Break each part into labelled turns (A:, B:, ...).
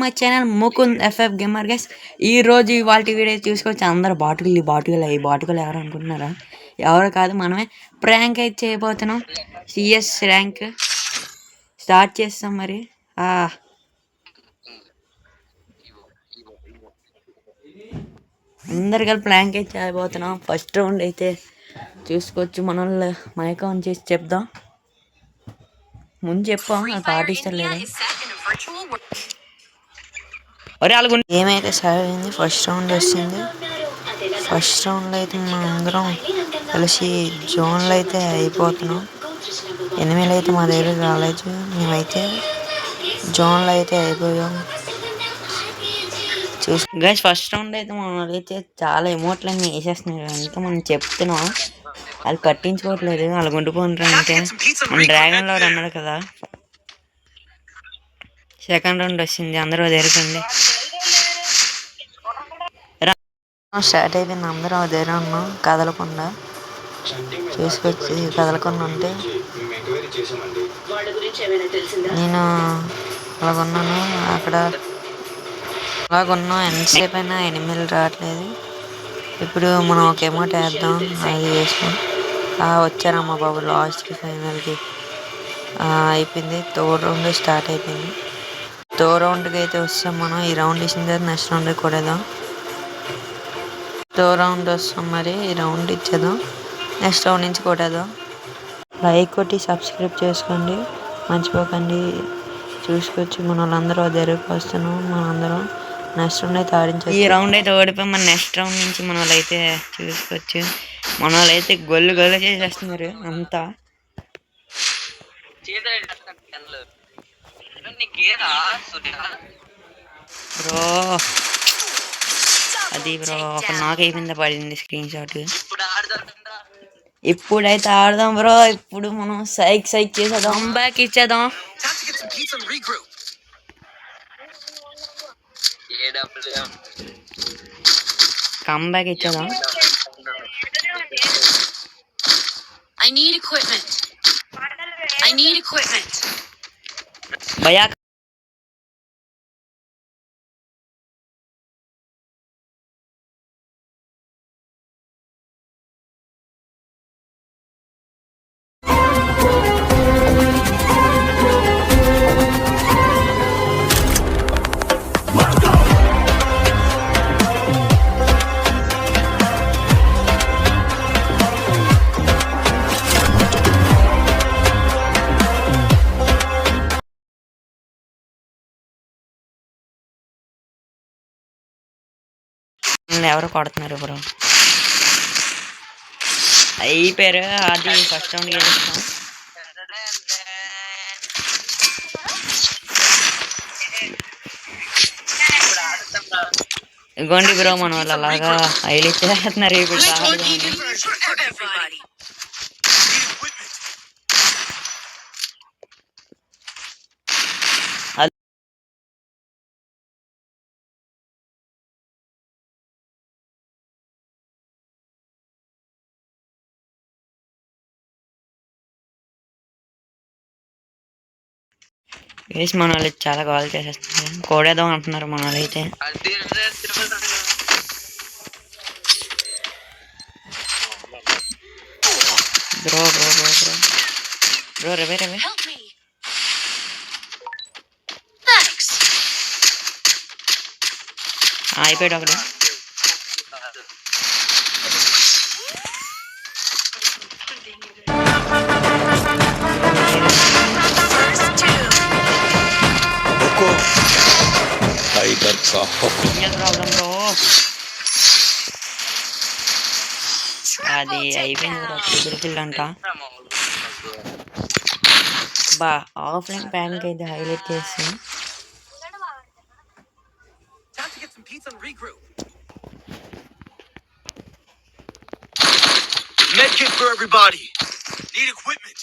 A: My channel Mukund FF gamer guys. ఈరోజు ఇవాళ video చూసుకోవచ్చు. అందరు బాటులు ఎవరు అనుకుంటున్నారా? ఎవరు కాదు, మనమే ప్రాంక్ అయితే చేయబోతున్నాం. సిఎస్ ర్యాంక్ స్టార్ట్ చేస్తాం. మరి అందరు కలిపి ప్రాంక్ అయితే చేయబోతున్నాం. ఫస్ట్ రౌండ్ అయితే చూసుకోవచ్చు. మనల్ని మైక్ ఆన్ చేసి చెప్దాం. ముందు చెప్పాం, అది పాటిస్తారు లేదా ఏమైతే సరైంది. ఫస్ట్ రౌండ్ వచ్చింది. ఫస్ట్ రౌండ్లో అయితే మనం అందరం కలిసి జోన్లో అయితే అయిపోతున్నాం. ఎనిమిది అయితే మా దగ్గర రాలేదు. మేమైతే జోన్లో అయితే అయిపోయాం. గైస్ ఫస్ట్ రౌండ్ అయితే మనం అయితే చాలా ఎమోట్లన్నీ వేసేస్తున్నారు. ఇంకా మనం చెప్తున్నాం, వాళ్ళు పట్టించుకోవట్లేదు. వాళ్ళు గుండిపోతుంటారు. అంటే మన డ్రాగన్ లో అన్నాడు కదా. సెకండ్ రౌండ్ వచ్చింది. అందరూ దగ్గరకండి. స్టార్ట్ అయిపోయింది. అందరూ దగ్గర ఉన్నాం కదలకుండా. చూసుకొచ్చి కదలకుండా ఉంటే నేను అలాగున్నాను. అక్కడ అలాగున్నా ఎంతసేపు అయినా ఎనిమిది రావట్లేదు. ఇప్పుడు మనం ఒక అమౌంట్ వేద్దాం. అది వేసుకుని వచ్చారమ్మా బాబు. లాస్ట్కి ఫైనల్కి అయిపోయింది. థర్డ్ రౌండ్ స్టార్ట్ అయిపోయింది. థర్డ్ రౌండ్కి అయితే వస్తాం మనం. ఈ రౌండ్ ఇచ్చిన తర్వాత నెక్స్ట్ రౌండ్కి కొడేద్దాం. థర్డ్ రౌండ్ వస్తాం. మరి ఈ రౌండ్ ఇచ్చేద్దాం. నెక్స్ట్ రౌండ్ నుంచి కొట్టేద్దాం. లైక్ కొట్టి సబ్స్క్రైబ్ చేసుకోండి, మర్చిపోకండి. చూసుకోవచ్చు మన వాళ్ళందరూ దగ్గరికి వస్తున్నాం. మనందరం నెక్స్ట్ రౌండ్ అయితే ఆడించాలి. ఈ రౌండ్ అయితే ఓడిపోయి మన నెక్స్ట్ రౌండ్ నుంచి మన వాళ్ళు అయితే చూసుకోవచ్చు. మన వాళ్ళు అయితే గొల్లు చేసేస్తున్నారు అంతా. బ్రో అది బ్రో ఒక నాకైపోయిందా పడింది స్క్రీన్ షాట్. ఇప్పుడైతే ఆడదాం బ్రో. ఇప్పుడు మనం సైక్ చేసేద్దాం. బ్యాక్ ఇచ్చేద్దాం. కంబ్యాక్ ఇచ్చేద్దాం. భయా ఎవరు కొడుతున్నారు బ్రో? అయిపోయారు. అది ఫస్ట్ రౌండ్ గెలుస్తాం. ఇగోండి బ్రో, మన వాళ్ళు అలాగా హైలైట్ చేస్తున్నారు. ఇప్పుడు వేసి మన వాళ్ళు చాలా కాల్ చేసేస్తున్నారు. కోడేద్దాం అంటున్నారు మన వాళ్ళు అయితే. Bro bro bro bro bro రవే అయిపోయాడు ఒకడు. అది అయిపోయింది అంట. బా ఆఫ్లైన్ ప్యానిక్ అయితే హైలైట్ చేస్తాం. Medkit for everybody. Need equipment.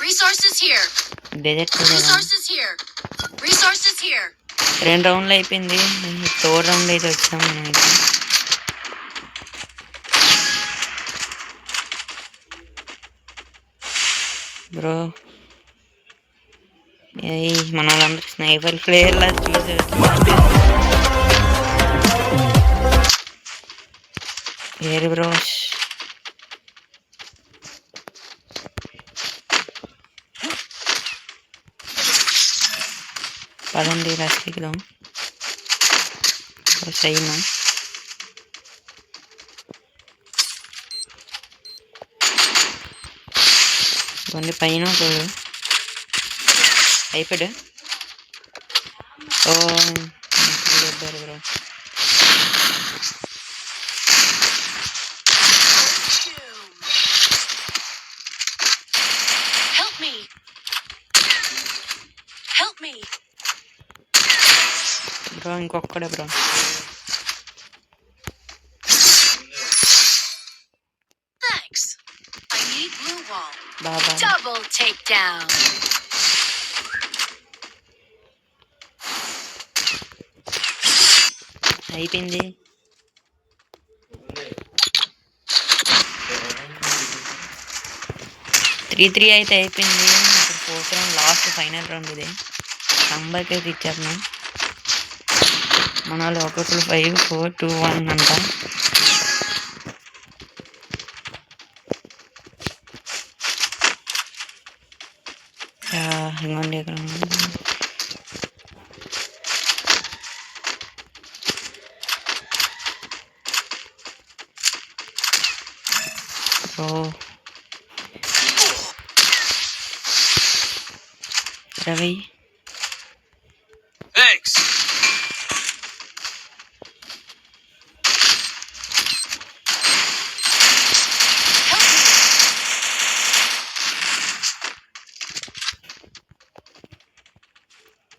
A: Resources here. Resources here. Resources here. రెండు రౌండ్లు అయిపోయింది. థర్డ్ రౌండ్ అయితే వచ్చాం మనం అయితే. బ్రో మన వాళ్ళందరూ స్నైపర్ ప్లేయర్లా చూసారు. ఏరు బ్రోస్ పదండి రాష్ట్రీకుదాం సైన్ కొన్ని పైన అయిపోయాడు. ఓ బ్రో బ్రో ఇంకొక్కడే బ్రో. బాబా అయిపోయింది. త్రీ అయితే అయిపోయింది. ఇప్పుడు 4th round last final round ఇది. నంబర్కి అయితే ఇచ్చారు మన వాళ్ళు 1 5 4 2 1 అంట. ఇంకోండి ఇక్కడ రవి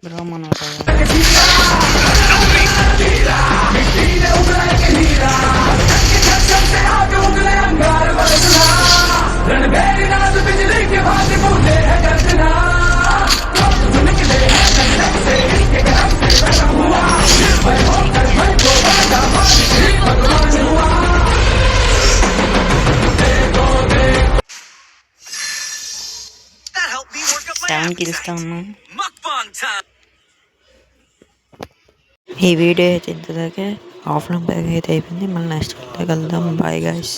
A: బ్రో మన గెలుస్తా ఉన్నాం. ఈ వీడియో అయితే ఇంతదాకా ఆఫ్లైన్ బ్యాగ్ అయితే అయిపోయింది. మళ్ళీ నెక్స్ట్ వీడియోకి వెళ్దాం. Bye guys.